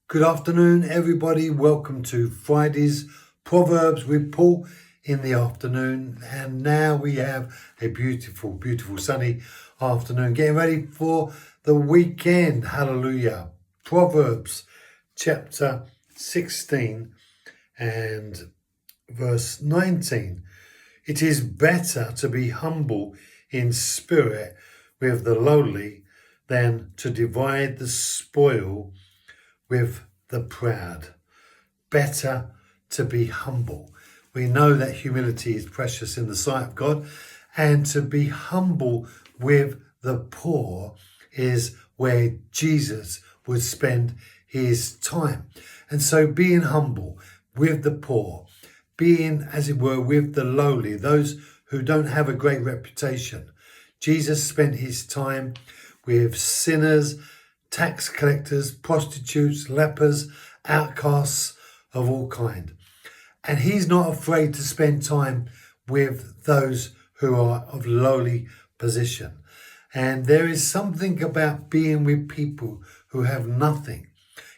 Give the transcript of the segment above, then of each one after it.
Good afternoon, everybody. Welcome to Friday's Proverbs with Paul in the afternoon. And now we have a beautiful, beautiful sunny afternoon. Getting ready for the weekend. Hallelujah. Proverbs chapter 16 and verse 19. It is better to be humble in spirit with the lowly than to divide the spoil with the proud. Better to be humble. We know that humility is precious in the sight of God, and to be humble with the poor is where Jesus would spend his time. And so being humble with the poor, being, as it were, with the lowly, those who don't have a great reputation. Jesus spent his time with sinners, tax collectors, prostitutes, lepers, outcasts of all kind. And he's not afraid to spend time with those who are of lowly position. And there is something about being with people who have nothing.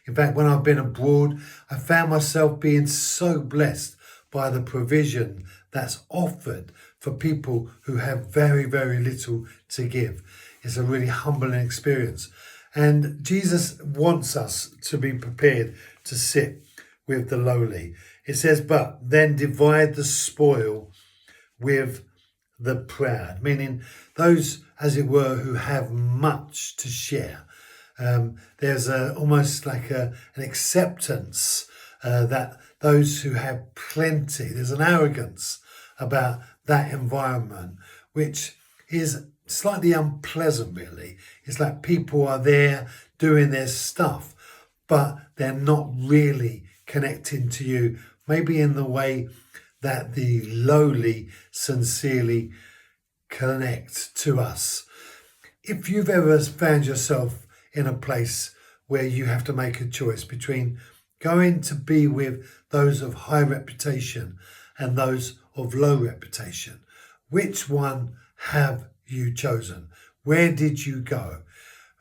In fact, when I've been abroad, I found myself being so blessed by the provision that's offered for people who have very, very little to give. It's a really humbling experience. And Jesus wants us to be prepared to sit with the lowly. It says, but then divide the spoil with the proud, meaning those, as it were, who have much to share. There's almost like an acceptance that those who have plenty, there's an arrogance about that environment, which is slightly unpleasant, really. It's like people are there doing their stuff, but they're not really connecting to you, maybe in the way that the lowly sincerely connect to us. If you've ever found yourself in a place where you have to make a choice between going to be with those of high reputation and those of low reputation, which one have you chosen? Where did you go?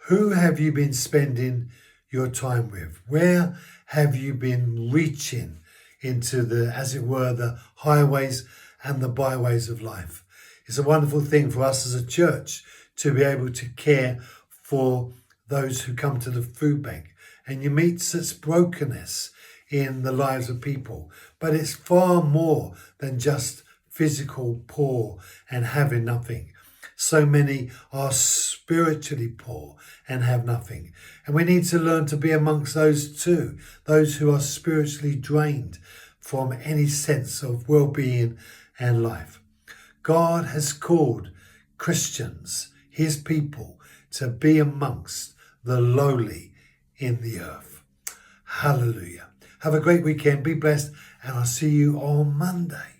Who have you been spending your time with? Where have you been reaching into the, as it were, the highways and the byways of life? It's a wonderful thing for us as a church to be able to care for those who come to the food bank. And you meet such brokenness in the lives of people. But it's far more than just physical poor and having nothing. So many are spiritually poor and have nothing. And we need to learn to be amongst those too, those who are spiritually drained from any sense of well-being and life. God has called Christians, his people, to be amongst the lowly in the earth. Hallelujah. Have a great weekend. Be blessed. And I'll see you on Monday.